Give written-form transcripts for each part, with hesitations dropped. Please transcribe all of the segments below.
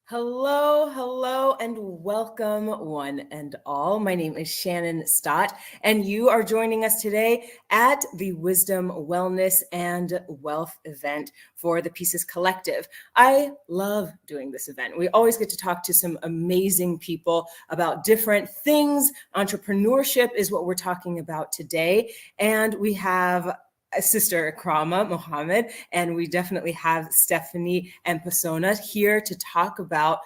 Hello, hello, and welcome one and all. My name is Shannon Stott, and you are joining us today at the Wisdom, Wellness, and Wealth event for the Pieces Collective. I love doing this event. We always get to talk to some amazing people about different things. Entrepreneurship is what we're talking about today, and we have Sister Iqrama Mohammed, and we definitely have Stephanie Amposanah here to talk about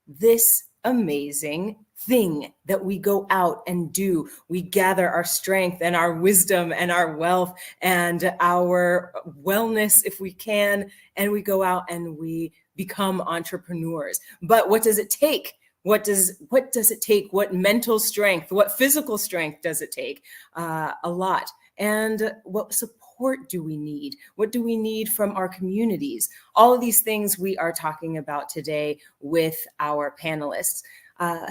this amazing thing that we go out and do. We gather our strength and our wisdom and our wealth and our wellness if we can, and we go out and we become entrepreneurs. But what does it take? What does it take? What mental strength, what physical strength does it take? A lot. And what support do we need? What do we need from our communities? All of these things we are talking about today with our panelists.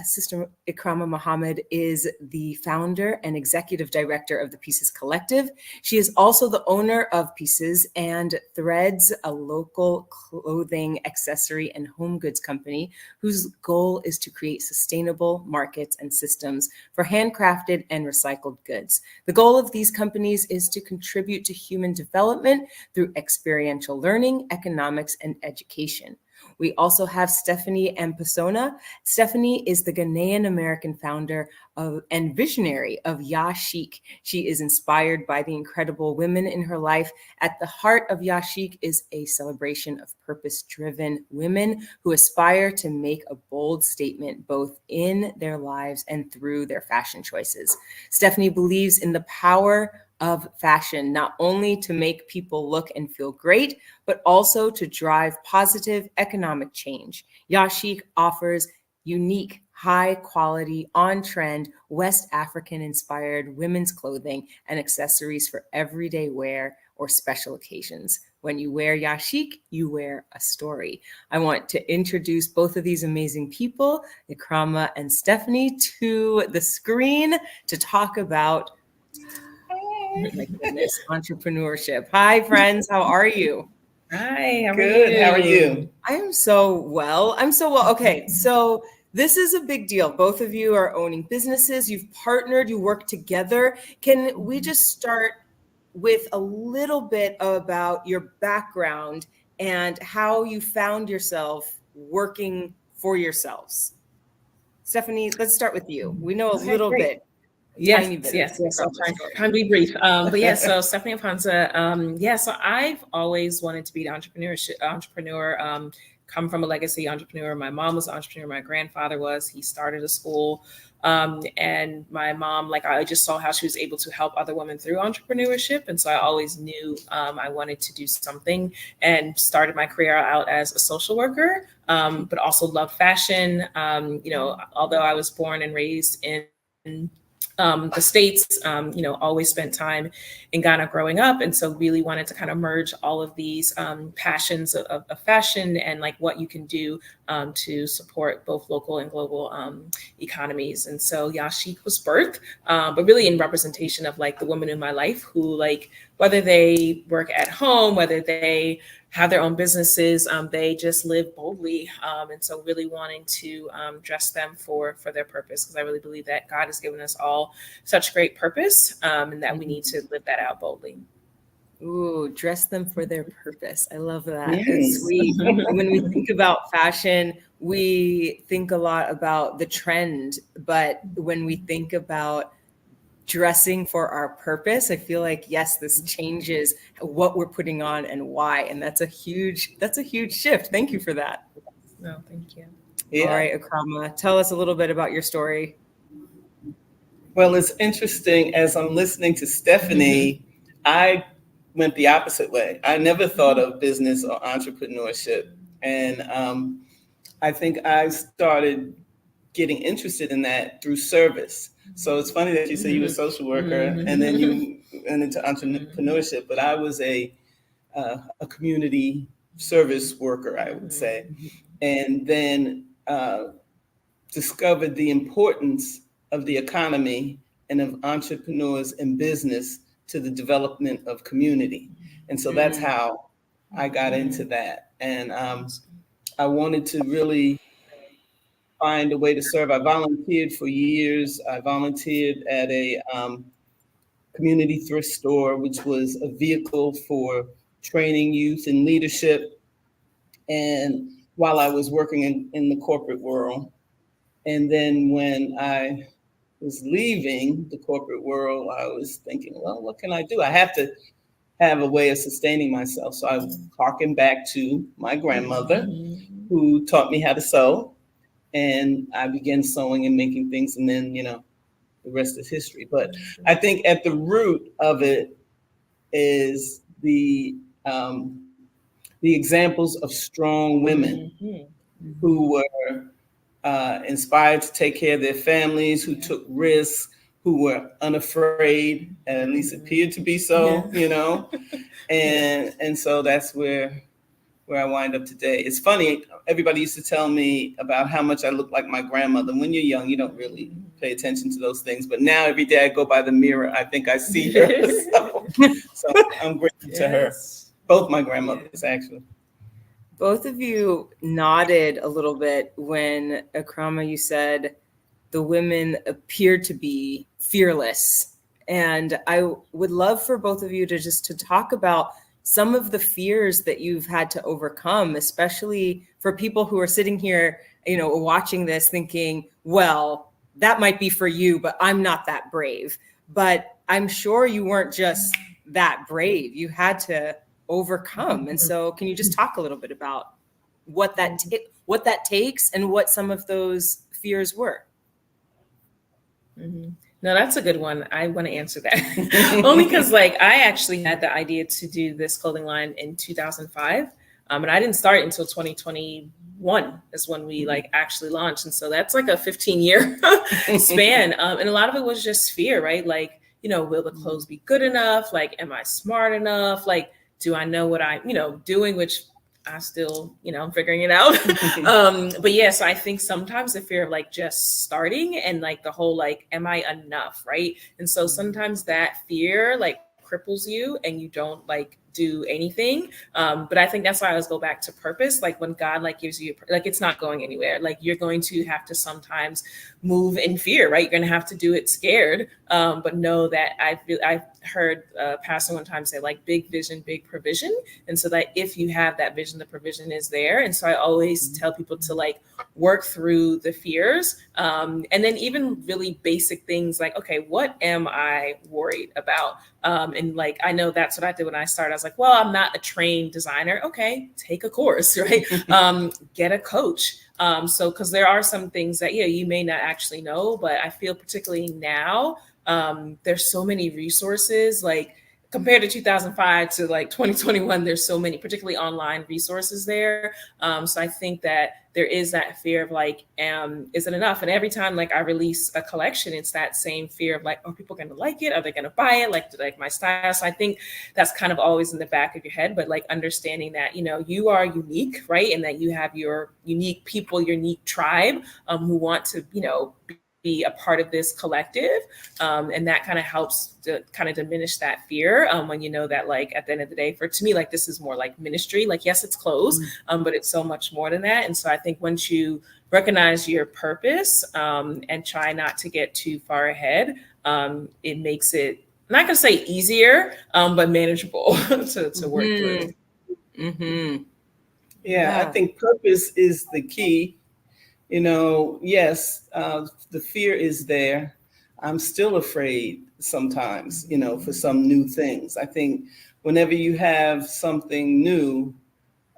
Sister Iqrama Mohammed is the founder and executive director of the Pieces Collective. She is also the owner of Pieces and Threads, a local clothing, accessory, and home goods company whose goal is to create sustainable markets and systems for handcrafted and recycled goods. The goal of these companies is to contribute to human development through experiential learning, economics, and education. We also have Stephanie Amposanah. Stephanie is the Ghanaian-American founder and visionary of Yashiq. She is inspired by the incredible women in her life. At the heart of Yashiq is a celebration of purpose-driven women who aspire to make a bold statement both in their lives and through their fashion choices. Stephanie believes in the power of fashion, not only to make people look and feel great, but also to drive positive economic change. Yashiq offers unique, high-quality, on-trend, West African-inspired women's clothing and accessories for everyday wear or special occasions. When you wear Yashiq, you wear a story. I want to introduce both of these amazing people, Iqrama and Stephanie, to the screen to talk about oh my goodness, entrepreneurship. Hi, friends. How are you? Hi. How are you? How are you? I am so well. Okay, so this is a big deal. Both of you are owning businesses. You've partnered. You work together. Can we just start with a little bit about your background and how you found yourself working for yourselves? Stephanie, let's start with you. We know a little bit. Yes. I'll try and be brief. But yeah, so Stephanie Amposanah. So I've always wanted to be an entrepreneur. Come from a legacy entrepreneur. My mom was an entrepreneur. My grandfather was. He started a school. And my mom, I just saw how she was able to help other women through entrepreneurship. And so I always knew I wanted to do something, and started my career out as a social worker, but also loved fashion. Although I was born and raised in the States, always spent time in Ghana growing up. And so really wanted to kind of merge all of these passions of fashion and what you can do to support both local and global economies. And so Yashiq was birthed, but really in representation of the women in my life who whether they work at home, whether they have their own businesses, they just live boldly. And so really wanting to dress them for their purpose, because I really believe that God has given us all such great purpose, and that we need to live that out boldly. Ooh, dress them for their purpose. I love that. Yes. It's sweet. When we think about fashion, we think a lot about the trend, but when we think about dressing for our purpose, I feel like, yes, this changes what we're putting on and why. And that's a huge shift. Thank you for that. No, thank you. Yeah. All right, Iqrama, tell us a little bit about your story. Well, it's interesting as I'm listening to Stephanie, I went the opposite way. I never thought of business or entrepreneurship. And I think I started getting interested in that through service. So it's funny that you say you were a social worker and then you went into entrepreneurship, but I was a community service worker, I would say, and then discovered the importance of the economy and of entrepreneurs and business to the development of community. And so that's how I got into that. And I wanted to really find a way to serve. I volunteered for years. I volunteered at a community thrift store, which was a vehicle for training youth in leadership. And while I was working in the corporate world, and then when I was leaving the corporate world, I was thinking, well, what can I do? I have to have a way of sustaining myself. So I harkened back to my grandmother, who taught me how to sew. And I began sewing and making things. And then, the rest is history. But I think at the root of it is the examples of strong women who were inspired to take care of their families, who took risks, who were unafraid, and at least appeared to be so, and so that's where I wind up today. It's funny, everybody used to tell me about how much I look like my grandmother. When you're young, you don't really pay attention to those things, but now every day I go by the mirror, I think I see her. So I'm grateful to her. Both my grandmothers, actually. Both of you nodded a little bit when, Iqrama, you said the women appear to be fearless. And I would love for both of you to talk about some of the fears that you've had to overcome, especially for people who are sitting here, watching this thinking, well, that might be for you, but I'm not that brave. But I'm sure you weren't just that brave. You had to overcome. And so can you just talk a little bit about what that takes and what some of those fears were? No, that's a good one. I want to answer that only because I actually had the idea to do this clothing line in 2005. And I didn't start until 2021 is when we actually launched. And so that's a 15-year span. And a lot of it was just fear, right? Will the clothes be good enough? Am I smart enough? Do I know what I'm, doing, which I still, I'm figuring it out. But yeah, so I think sometimes the fear of just starting and the whole, am I enough? Right. And so sometimes that fear cripples you and you don't do anything. But I think that's why I always go back to purpose. When God gives you, it's not going anywhere. You're going to have to sometimes move in fear, right? You're going to have to do it scared. But know that I heard pastor one time say big vision, big provision. And so that if you have that vision, the provision is there. And so I always tell people to work through the fears. And then even really basic things okay, what am I worried about? And I know that's what I did when I started. I was well, I'm not a trained designer. Okay, take a course, right? Get a coach. So, because there are some things that, you may not actually know, but I feel particularly now, there's so many resources, compared to 2005 to 2021, there's so many, particularly online resources there. So I think that there is that fear of is it enough? And every time I release a collection, it's that same fear of are people going to like it? Are they going to buy it? Do my style? So I think that's kind of always in the back of your head, but understanding that, you are unique, right? And that you have your unique people, your unique tribe who want to, be a part of this collective. And that kind of helps to kind of diminish that fear when that at the end of the day, to me, this is more ministry. Yes, it's clothes, but it's so much more than that. And so I think once you recognize your purpose and try not to get too far ahead, it makes it not gonna say easier, but manageable to work through. Mm-hmm. Yeah, I think purpose is the key. Yes, the fear is there. I'm still afraid sometimes, for some new things. I think whenever you have something new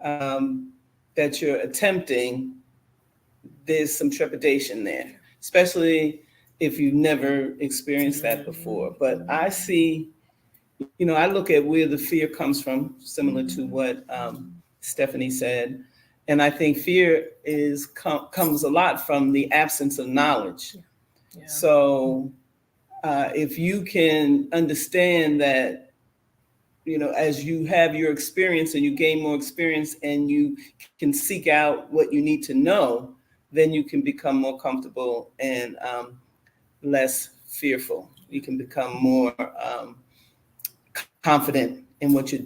that you're attempting, there's some trepidation there, especially if you've never experienced that before. But I see, I look at where the fear comes from, similar to what Stephanie said. And I think fear comes a lot from the absence of knowledge. Yeah. So if you can understand that, as you have your experience and you gain more experience and you can seek out what you need to know, then you can become more comfortable and less fearful. You can become more confident in what you're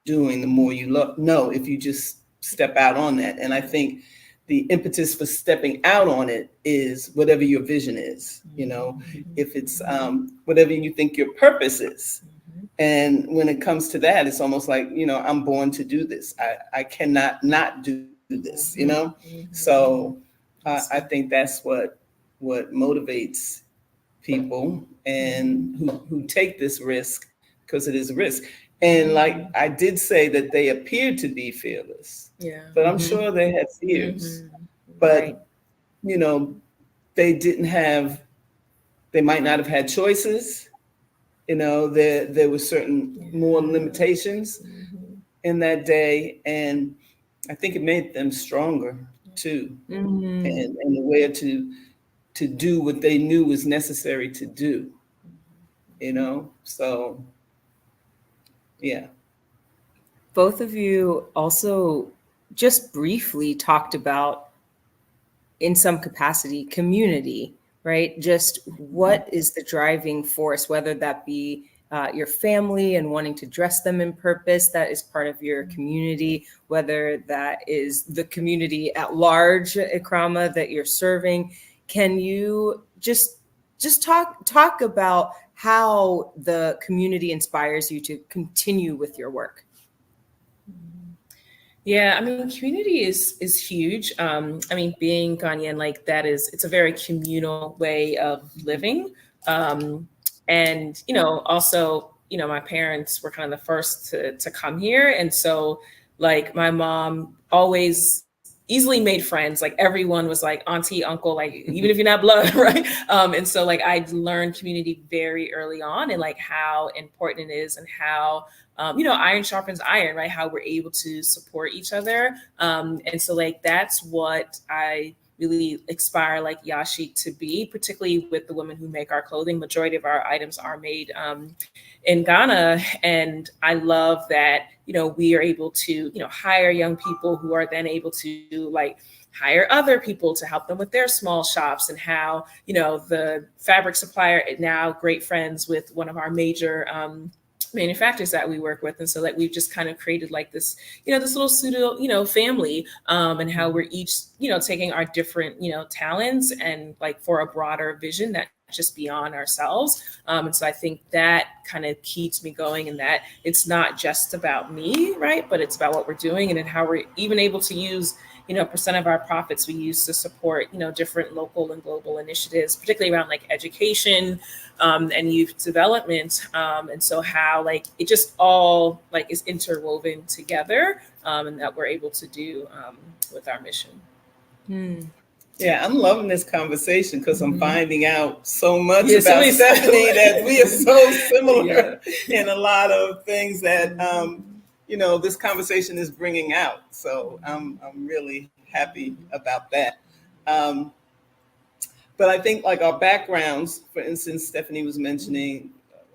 doing the more you know if you just step out on that. And I think the impetus for stepping out on it is whatever your vision is, if it's whatever you think your purpose is. And when it comes to that, it's almost like, I'm born to do this. I cannot not do this, So I think that's what motivates people and who take this risk, because it is a risk. And like I did say that they appeared to be fearless, but I'm sure they had fears. But, they might not have had choices. There were certain more limitations in that day. And I think it made them stronger too. And aware to do what they knew was necessary to do, so yeah. Both of you also just briefly talked about, in some capacity, community, right? Just what is the driving force, whether that be your family and wanting to dress them in purpose, that is part of your community, whether that is the community at large, Iqrama, that you're serving. Can you just talk about how the community inspires you to continue with your work? Yeah, I mean, community is huge. I mean, being Ghanaian, like that it's a very communal way of living. And, also, my parents were kind of the first to come here. And so like my mom always easily made friends. Like everyone was like auntie, uncle, like even if you're not blood, right? And so like I learned community very early on, and like how important it is, and how iron sharpens iron, right? How we're able to support each other. And so like that's what I really aspire like Yashi to be, particularly with the women who make our clothing. Majority of our items are made in Ghana. And I love that, we are able to, hire young people who are then able to like hire other people to help them with their small shops, and how, the fabric supplier is now great friends with one of our major manufacturers that we work with. And so like we've just kind of created like this, this little pseudo, family, and how we're each, taking our different, talents and like for a broader vision that just beyond ourselves. And so I think that kind of keeps me going, and that it's not just about me, right? But it's about what we're doing, and then how we're even able to use, percent of our profits we use to support, different local and global initiatives, particularly around like education and youth development. And so how like it just all like is interwoven together, and that we're able to do with our mission. Yeah, I'm loving this conversation because I'm finding out so much about Stephanie that we are so similar in a lot of things that this conversation is bringing out. So I'm really happy about that. But I think like our backgrounds, for instance, Stephanie was mentioning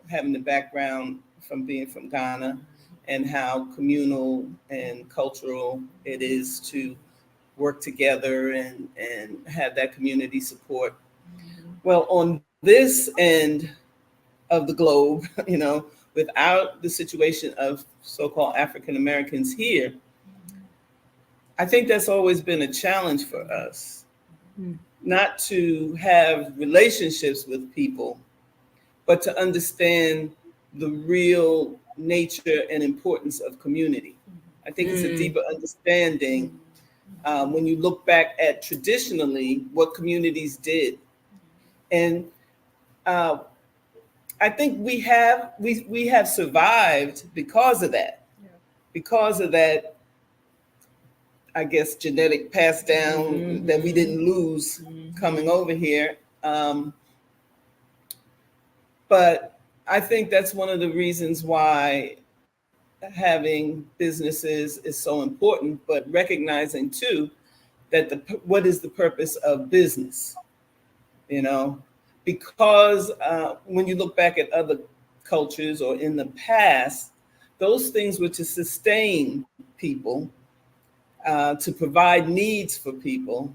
having the background from being from Ghana, and how communal and cultural it is to work together and have that community support. Well, on this end of the globe, without the situation of so-called African Americans here, I think that's always been a challenge for us, not to have relationships with people, but to understand the real nature and importance of community. I think it's a deeper understanding when you look back at traditionally what communities did. And I think we have survived because of that. Because of that, I guess, genetic pass down that we didn't lose coming over here. But I think that's one of the reasons why having businesses is so important, but recognizing too that what is the purpose of business, you know? Because when you look back at other cultures or in the past, those things were to sustain people, to provide needs for people,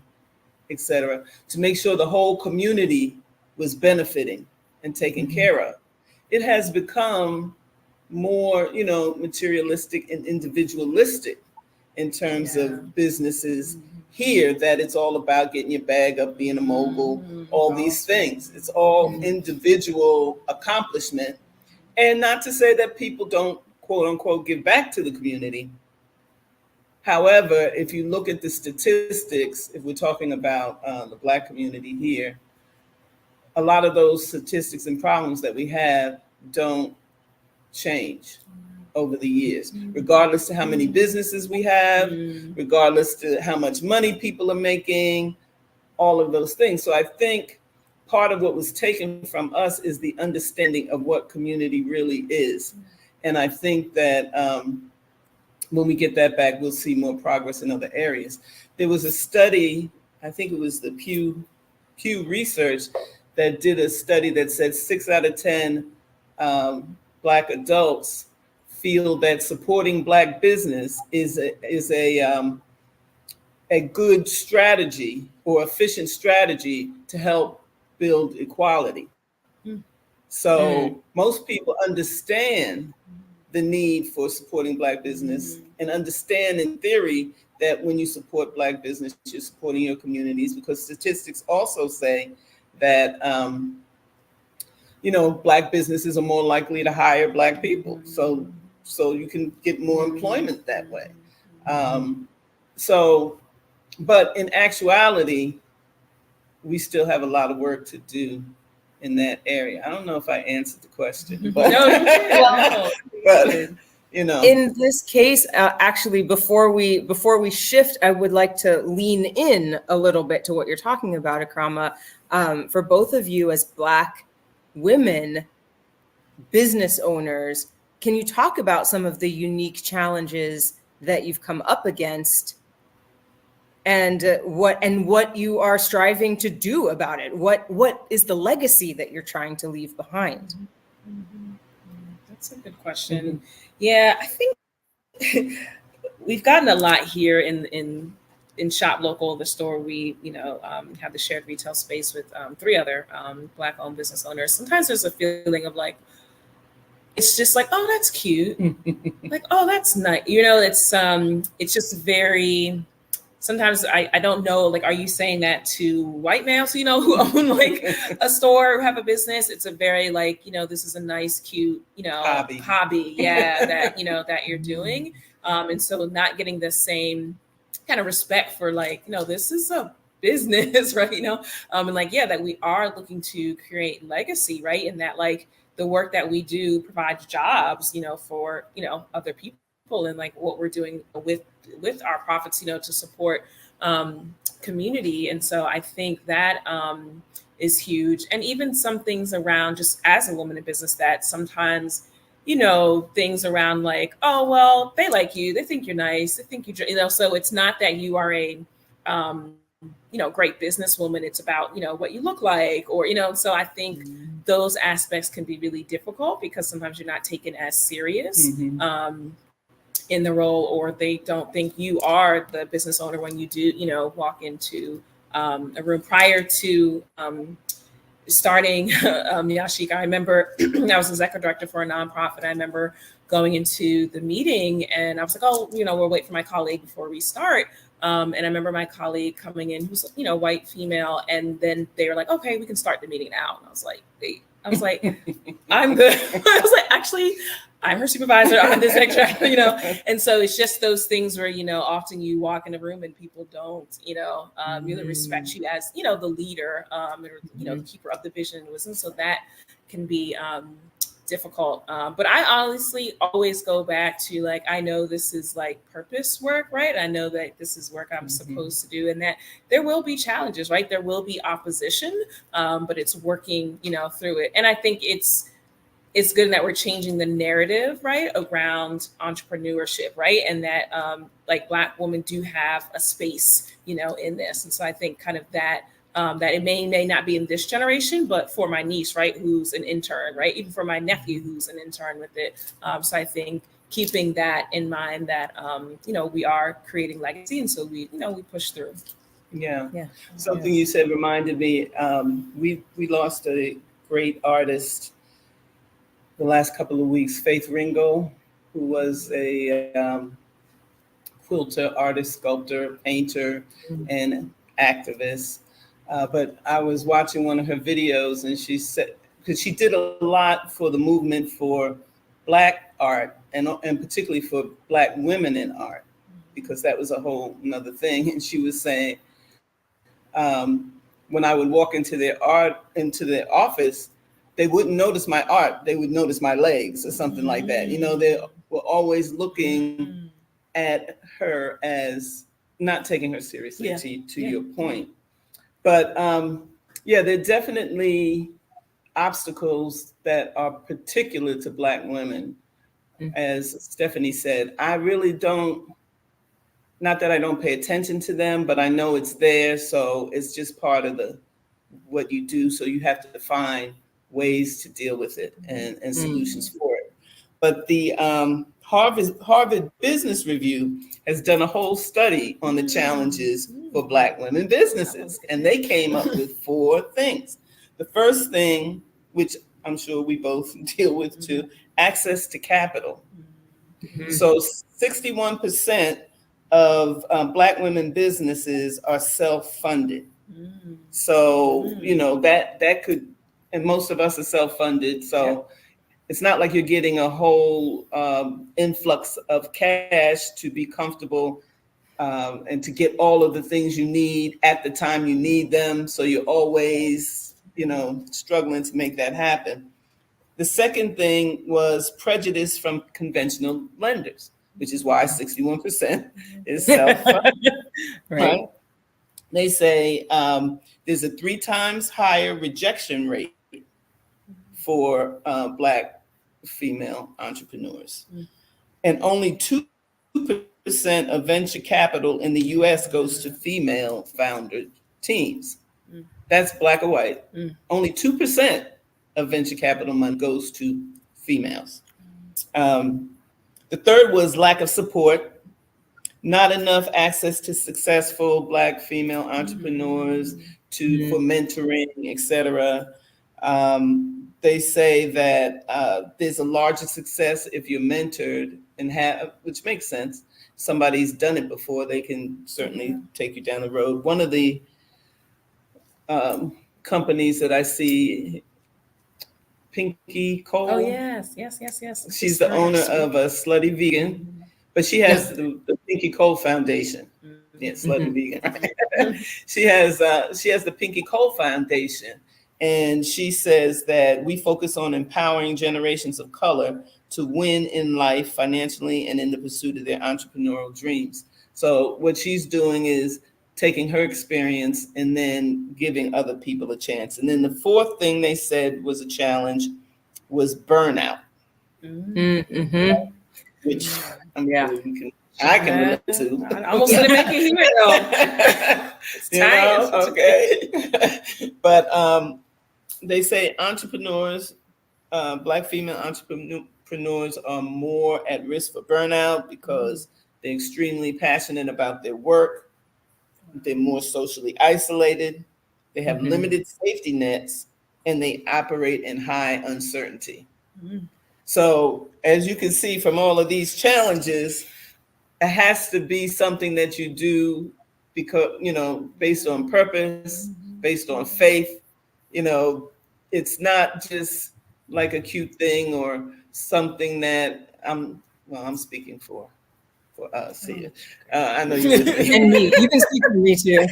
etc., to make sure the whole community was benefiting and taken care of. It has become more, materialistic and individualistic in terms of businesses here, that it's all about getting your bag up, being a mogul, all these things. It's all individual accomplishment. And not to say that people don't, quote unquote, give back to the community. However, if you look at the statistics, if we're talking about the Black community here, a lot of those statistics and problems that we have don't change over the years, regardless to how many businesses we have, regardless to how much money people are making, all of those things. So I think part of what was taken from us is the understanding of what community really is. And I think that when we get that back, we'll see more progress in other areas. There was a study, I think it was the Pew Research, that did a study that said 6 out of 10 Black adults feel that supporting Black business is a good strategy or efficient strategy to help build equality. So most people understand the need for supporting Black business and understand in theory that when you support Black business, you're supporting your communities, because statistics also say that Black businesses are more likely to hire Black people. So you can get more employment that way. But in actuality, we still have a lot of work to do in that area. I don't know if I answered the question, but, in this case, actually, before we shift, I would like to lean in a little bit to what you're talking about, Iqrama. For both of you as Black women business owners, can you talk about some of the unique challenges that you've come up against, and what you are striving to do about it? What is the legacy that you're trying to leave behind? That's a good question. Yeah, I think we've gotten a lot here in Shop Local, the store. We have the shared retail space with 3 other Black-owned business owners. Sometimes there's a feeling of like, it's just like, oh, that's cute. Like, oh, that's nice. It's just very, sometimes I don't know, like, are you saying that to white males, who own like a store or have a business? It's a very like, this is a nice, cute, hobby. Yeah. that you're doing. And so not getting the same kind of respect for like, this is a business, right? And like, that we are looking to create legacy, right? And that like the work that we do provides jobs, for, other people, and like what we're doing with our profits, to support community. And so I think that is huge. And even some things around, just as a woman in business, that sometimes, things around like, oh, well, they like you, they think you're nice, they think so it's not that you are a great businesswoman. It's about, what you look like, or, so I think those aspects can be really difficult because sometimes you're not taken as serious in the role, or they don't think you are the business owner when you do, walk into a room. Prior to starting Yashik, I remember I was executive director for a nonprofit. I remember going into the meeting and I was like, oh, we'll wait for my colleague before we start. And I remember my colleague coming in, who's, white female. And then they were like, okay, we can start the meeting now. And I was like, wait, I was like, I'm good. I was like, actually, I'm her supervisor on this extra, And so it's just those things where, often you walk in a room and people don't, really respect you as, the leader, or, the keeper of the vision and wisdom. So that can be difficult. But I honestly always go back to like, I know this is like purpose work, right? I know that this is work I'm supposed to do, and that there will be challenges, right? There will be opposition, but it's working, through it. And I think it's good that we're changing the narrative, right, around entrepreneurship, right? And that like Black women do have a space, in this. And so I think kind of that, that it may not be in this generation, but for my niece, right, who's an intern, right, even for my nephew who's an intern with it. So I think keeping that in mind that, we are creating legacy. And so we push through. Yeah. Something you said reminded me, we lost a great artist the last couple of weeks, Faith Ringo, who was a quilter, artist, sculptor, painter, and activist. But I was watching one of her videos, and she said, because she did a lot for the movement for Black art, and particularly for Black women in art, because that was a whole another thing. And she was saying, when I would walk into their office, they wouldn't notice my art. They would notice my legs or something like that. They were always looking at her as not taking her seriously, to your point. But there are definitely obstacles that are particular to Black women. As Stephanie said, I really don't, not that I don't pay attention to them, but I know it's there. So it's just part of what you do. So you have to find ways to deal with it and solutions for it. But the Harvard Business Review has done a whole study on the challenges for Black women businesses, and they came up with 4 things. The first thing, which I'm sure we both deal with too, access to capital. So 61% of Black women businesses are self-funded. So, that could, and most of us are self-funded. So it's not like you're getting a whole influx of cash to be comfortable and to get all of the things you need at the time you need them. So you're always, struggling to make that happen. The second thing was prejudice from conventional lenders, which is why 61% is self-funded. Right? They say there's a 3 times higher rejection rate for Black female entrepreneurs. And only 2% of venture capital in the US goes to female founder teams. That's Black or white. Only 2% of venture capital money goes to females. The third was lack of support. Not enough access to successful Black female entrepreneurs for mentoring, et cetera. They say that there's a larger success if you're mentored and which makes sense. Somebody's done it before, they can certainly take you down the road. One of the companies that I see, Pinky Cole. Oh, yes. She's the owner of a Slutty Vegan. But she has the Pinky Cole Foundation. Yeah, Slutty Vegan. She has the Pinky Cole Foundation, and she says that we focus on empowering generations of color to win in life financially and in the pursuit of their entrepreneurial dreams. So what she's doing is taking her experience and then giving other people a chance. And then the fourth thing they said was a challenge was burnout. Which I can relate to. I almost didn't make it here though. It's okay. But they say entrepreneurs, Black female entrepreneurs are more at risk for burnout because they're extremely passionate about their work. They're more socially isolated. They have limited safety nets, and they operate in high uncertainty. So as you can see from all of these challenges, it has to be something that you do because, based on purpose, based on faith, it's not just like a cute thing or something that I'm speaking for us here. I know you and me. You can speak for me too.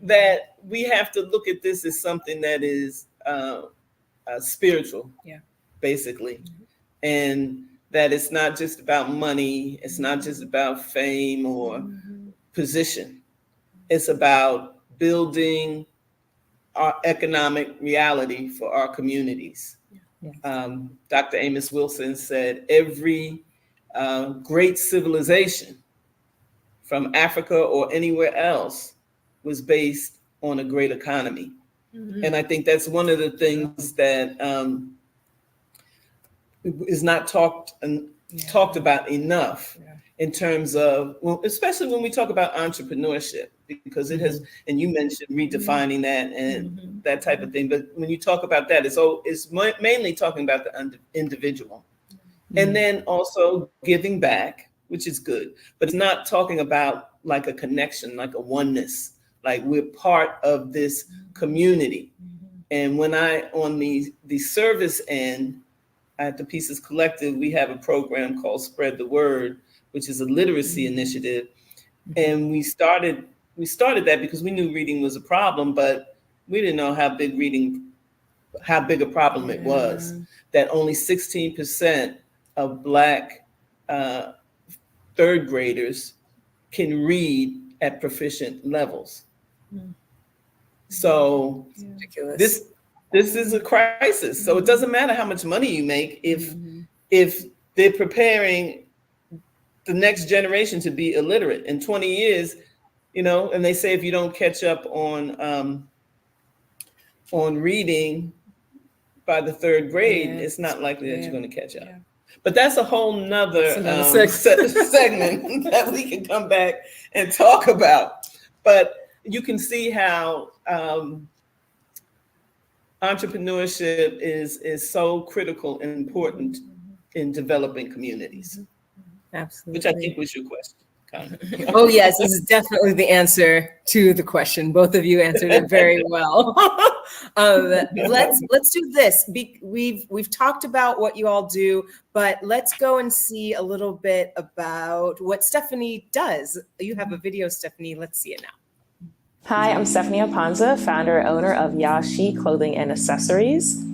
That we have to look at this as something that is spiritual, basically, and that it's not just about money. It's not just about fame or position. It's about building our economic reality for our communities. Dr. Amos Wilson said every great civilization from Africa or anywhere else was based on a great economy. And I think that's one of the things that is not talked about enough in terms of, well, especially when we talk about entrepreneurship, because it has, and you mentioned redefining that and that type of thing. But when you talk about that, it's mainly talking about the individual. And then also giving back, which is good, but it's not talking about like a connection, like a oneness, like we're part of this community. And when on the service end, at the Pieces Collective, we have a program called Spread the Word, which is a literacy initiative. And we started that because we knew reading was a problem, but we didn't know how big a problem it was, that only 16% of Black third graders can read at proficient levels. So this is a crisis. So it doesn't matter how much money you make if they're preparing the next generation to be illiterate in 20 years, and they say if you don't catch up on reading by the third grade, it's not likely that you're going to catch up. But that's a whole nother segment that we can come back and talk about. But you can see how entrepreneurship is so critical and important in developing communities. Absolutely. Which I think was your question. Oh yes, this is definitely the answer to the question. Both of you answered it very well. Let's do this. We've talked about what you all do, but let's go and see a little bit about what Stephanie does. You have a video, Stephanie. Let's see it now. Hi, I'm Stephanie Amposanah, founder and owner of Yashi Clothing and Accessories.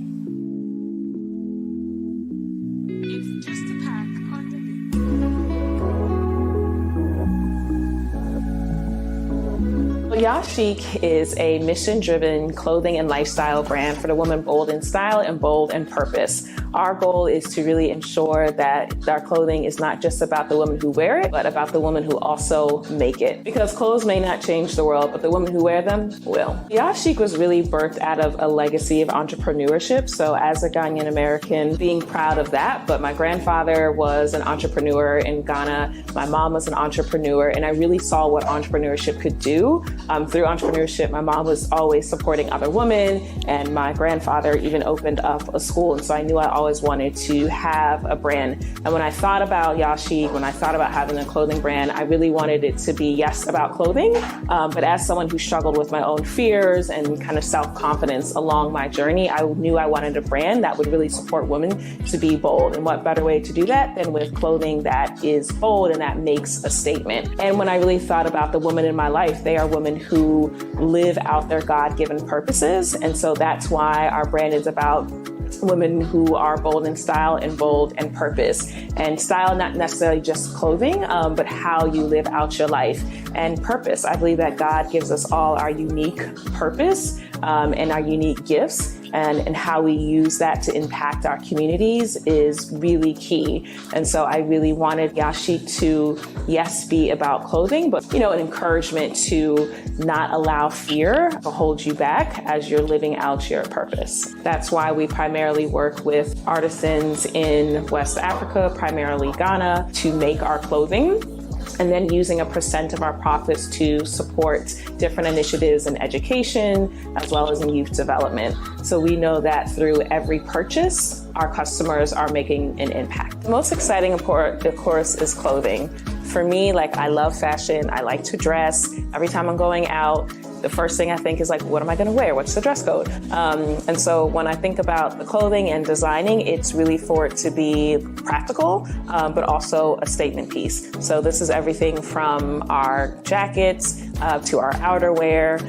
Yashi is a mission-driven clothing and lifestyle brand for the woman bold in style and bold in purpose. Our goal is to really ensure that our clothing is not just about the women who wear it, but about the women who also make it. Because clothes may not change the world, but the women who wear them will. Yashi was really birthed out of a legacy of entrepreneurship. So as a Ghanaian American, being proud of that. But my grandfather was an entrepreneur in Ghana. My mom was an entrepreneur, and I really saw what entrepreneurship could do. Through entrepreneurship, my mom was always supporting other women, and my grandfather even opened up a school. And so I knew I always wanted to have a brand. And when I thought about Yashi, when I thought about having a clothing brand, I really wanted it to be, yes, about clothing, but as someone who struggled with my own fears and kind of self-confidence along my journey, I knew I wanted a brand that would really support women to be bold. And what better way to do that than with clothing that is bold and that makes a statement. And when I really thought about the women in my life, they are women who live out their God-given purposes. And so that's why our brand is about women who are bold in style and bold in purpose. And style, not necessarily just clothing, but how you live out your life. And purpose, I believe that God gives us all our unique purpose and our unique gifts. And how we use that to impact our communities is really key. And so I really wanted Yashi to, yes, be about clothing, but, an encouragement to not allow fear to hold you back as you're living out your purpose. That's why we primarily work with artisans in West Africa, primarily Ghana, to make our clothing, and then using a % of our profits to support different initiatives in education, as well as in youth development. So we know that through every purchase, our customers are making an impact. The most exciting part, of course, is clothing. For me, I love fashion. I like to dress. Every time I'm going out, the first thing I think is like, what am I going to wear? What's the dress code? And so when I think about the clothing and designing, it's really for it to be practical, but also a statement piece. So this is everything from our jackets to our outerwear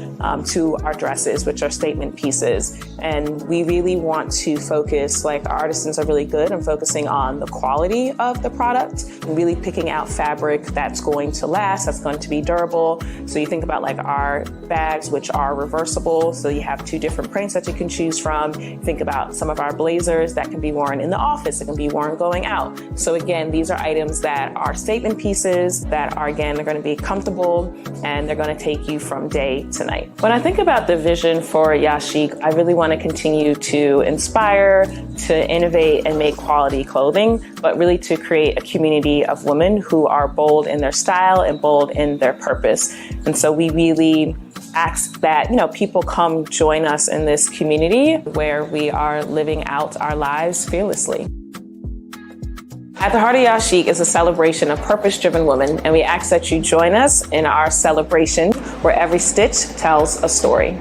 to our dresses, which are statement pieces. And we really want to focus, like our artisans are really good in focusing on the quality of the product and really picking out fabric that's going to last, that's going to be durable. So you think about like our bags, which are reversible. So you have 2 different prints that you can choose from. Think about some of our blazers that can be worn in the office, that can be worn going out. So again, these are items that are statement pieces that are, again, they're going to be comfortable and they're going to take you from day to night. When I think about the vision for Yashiq, I really want to continue to inspire, to innovate and make quality clothing, but really to create a community of women who are bold in their style and bold in their purpose. And so we really ask that, people come join us in this community where we are living out our lives fearlessly. At the Heart of Yashiq is a celebration of purpose-driven women, and we ask that you join us in our celebration where every stitch tells a story.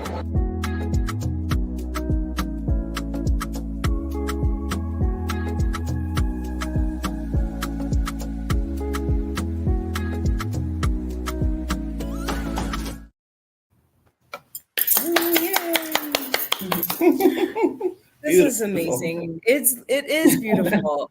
This is amazing. It is beautiful.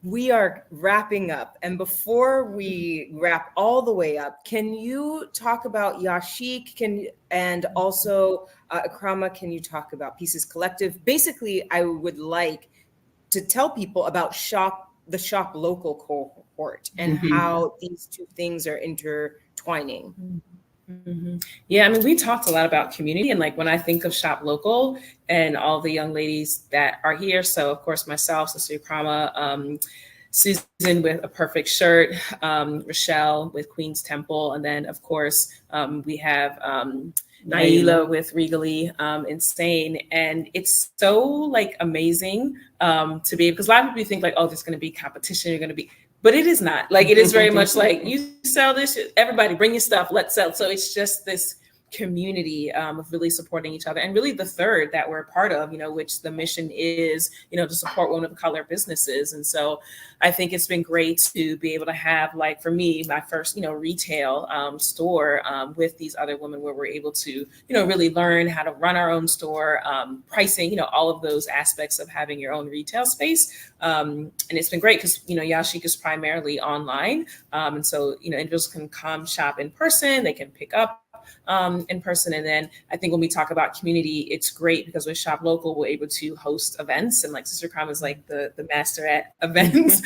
We are wrapping up, and before we wrap all the way up, can you talk about Yashiq? And also Iqrama, can you talk about Pieces Collective? Basically, I would like to tell people about the Shop Local cohort and how these 2 things are intertwining. Yeah, I mean, we talked a lot about community, and like when I think of Shop Local and all the young ladies that are here, so of course myself, Sister Iqrama, Susan with A Perfect Shirt, Rochelle with Queen's Temple, and then of course we have Naila with Regally Insane, and it's so like amazing to be, because a lot of people think like, oh, there's going to be competition, you're going to be. But it is not. Like, it is very much like, you sell this, everybody bring your stuff, let's sell. So it's just this community of really supporting each other. And really the third that we're a part of, which the mission is, to support women of color businesses. And so I think it's been great to be able to have, like, for me, my first, retail store with these other women where we're able to, really learn how to run our own store, pricing, all of those aspects of having your own retail space. And it's been great because, Yashiq is primarily online. And so, individuals can come shop in person, they can pick up in person. And then I think when we talk about community, it's great because with Shop Local, we're able to host events, and like Sister Iqrama is like the master at events.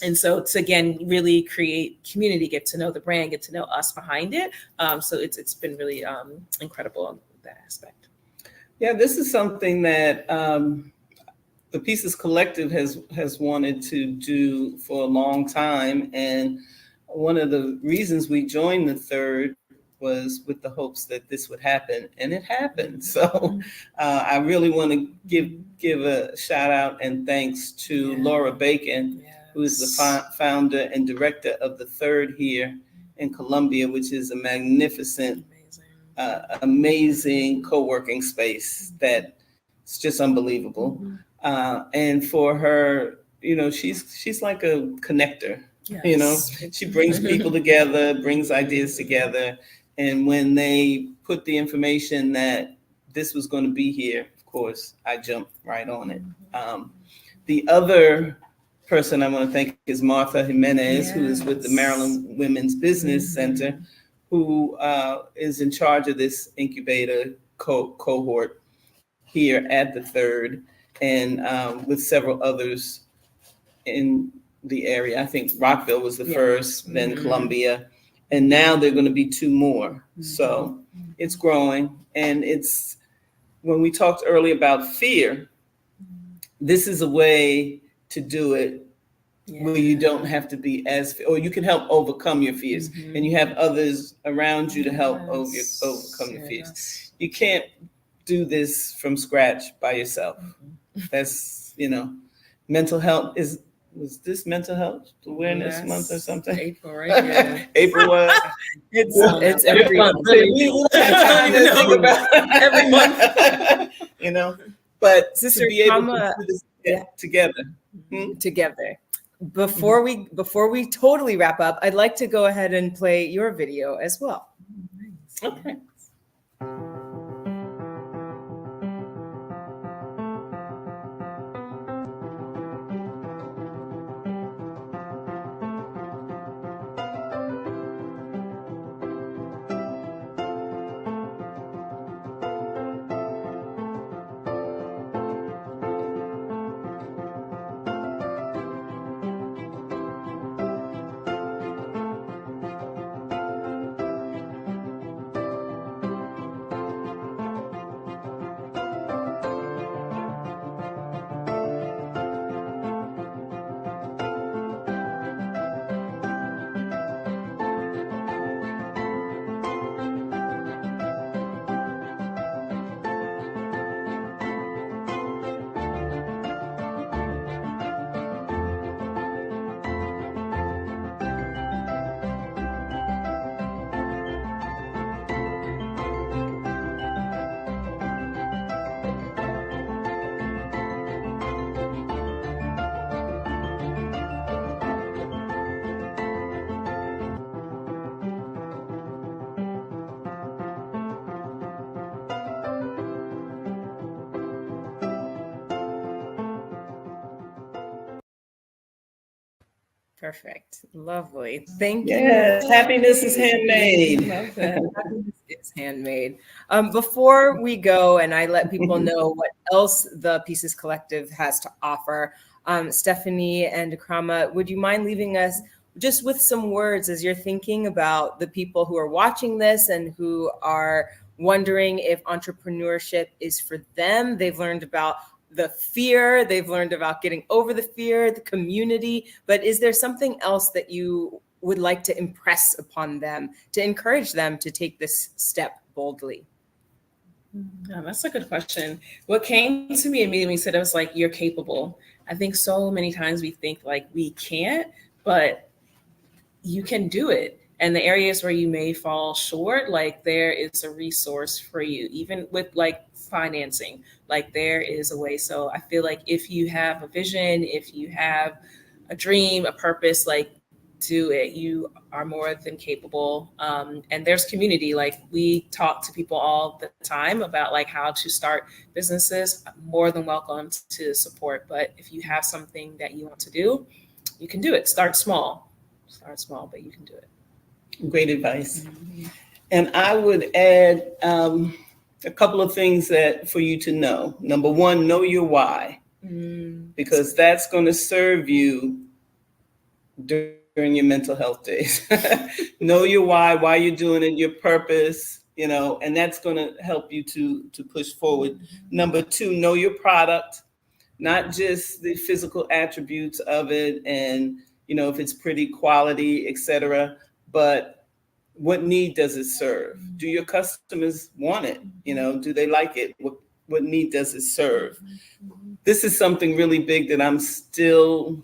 And so to, again, really create community, get to know the brand, get to know us behind it. So it's been really incredible on that aspect. Yeah, this is something that the Pieces Collective has wanted to do for a long time. And one of the reasons we joined the third was with the hopes that this would happen, and it happened. So I really want to give a shout out and thanks to Laura Bacon, who is the founder and director of the third here in Columbia, which is a magnificent, amazing co-working space that's just unbelievable. And for her, she's like a connector. She brings people together, brings ideas together. And when they put the information that this was going to be here, of course, I jumped right on it. The other person I want to thank is Martha Jimenez, who is with the Maryland Women's Business Center, who is in charge of this incubator cohort here at the third, and with several others in the area. I think Rockville was the first, then Columbia, and now there are going to be 2 more. So it's growing. And it's, when we talked earlier about fear, this is a way to do it where you don't have to be or you can help overcome your fears, and you have others around you to help overcome your fears. You can't do this from scratch by yourself. That's, mental health is was this Mental Health Awareness Month or something? April, right? Yeah. April was. It's every month. Every month. You know, but Sister to be able Iqrama, to do this together. Together. Before we totally wrap up, I'd like to go ahead and play your video as well. Okay. Perfect. Lovely. Thank you. Yes, happiness is handmade. Love that. It's handmade. Before we go and I let people know what else the Pieces Collective has to offer, Stephanie and Iqrama, would you mind leaving us just with some words as you're thinking about the people who are watching this and who are wondering if entrepreneurship is for them? They've learned about the fear, they've learned about getting over the fear, the community, but is there something else that you would like to impress upon them to encourage them to take this step boldly? Yeah, that's a good question. What came to me immediately said, I was like, you're capable. I think so many times we think like we can't, but you can do it. And the areas where you may fall short, like there is a resource for you, even with like financing, like there is a way. So I feel like if you have a vision, if you have a dream, a purpose, like do it. You are more than capable. And there's community. Like we talk to people all the time about like how to start businesses. More than welcome to support. But if you have something that you want to do, you can do it. Start small, but you can do it. Great advice. And I would add a couple of things that for you to know. Number one, know your why, because that's going to serve you during your mental health days. Know your why you're doing it, your purpose, you know, and that's going to help you to push forward. Number two, know your product, not just the physical attributes of it and, you know, if it's pretty quality, etc., but what need does it serve? Do your customers want it? You know, do they like it? What need does it serve? This is something really big that I'm still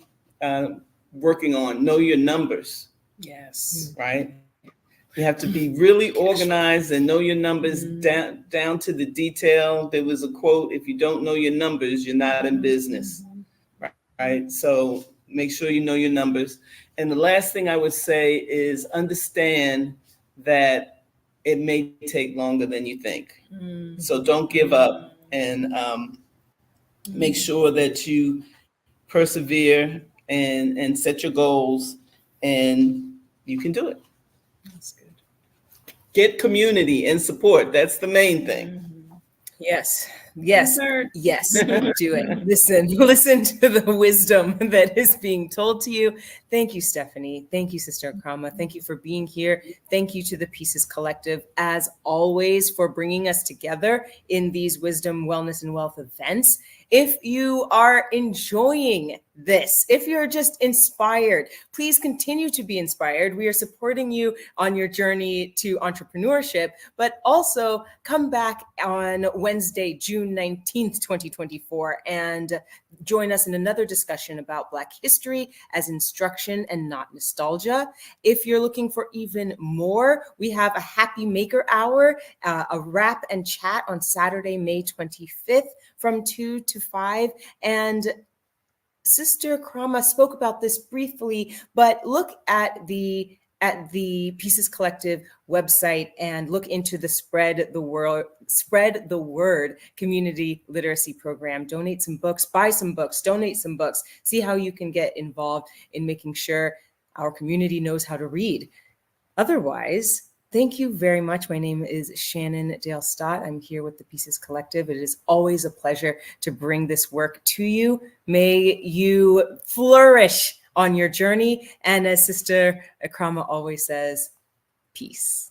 working on. Know your numbers. Yes. Right? You have to be really organized and know your numbers down to the detail. There was a quote, if you don't know your numbers, you're not in business. Right? So make sure you know your numbers. And the last thing I would say is understand that it may take longer than you think. So don't give up and make sure that you persevere and set your goals and you can do it. That's good. Get community and support. That's the main thing. Yes. Yes. Yes. Do it. Listen to the wisdom that is being told to you. Thank you, Stephanie. Thank you, Sister Iqrama. Thank you for being here. Thank you to the Pieces Collective, as always, for bringing us together in these Wisdom, Wellness, and Wealth events. If you are enjoying this, if you're just inspired, please continue to be inspired. We are supporting you on your journey to entrepreneurship, but also come back on Wednesday, June 19th, 2024, and join us in another discussion about Black history as instruction and not nostalgia. If you're looking for even more, we have a Happy Maker Hour, a rap and chat on Saturday, May 25th from 2 to 5. And Sister Iqrama spoke about this briefly, but look at the Pieces Collective website and look into the Spread the Word community literacy program. Donate some books, buy some books, donate some books, see how you can get involved in making sure our community knows how to read. Otherwise, thank you very much. My name is Shannon Dale Stott. I'm here with the Pieces Collective. It is always a pleasure to bring this work to you. May you flourish on your journey. And as Sister Iqrama always says, peace.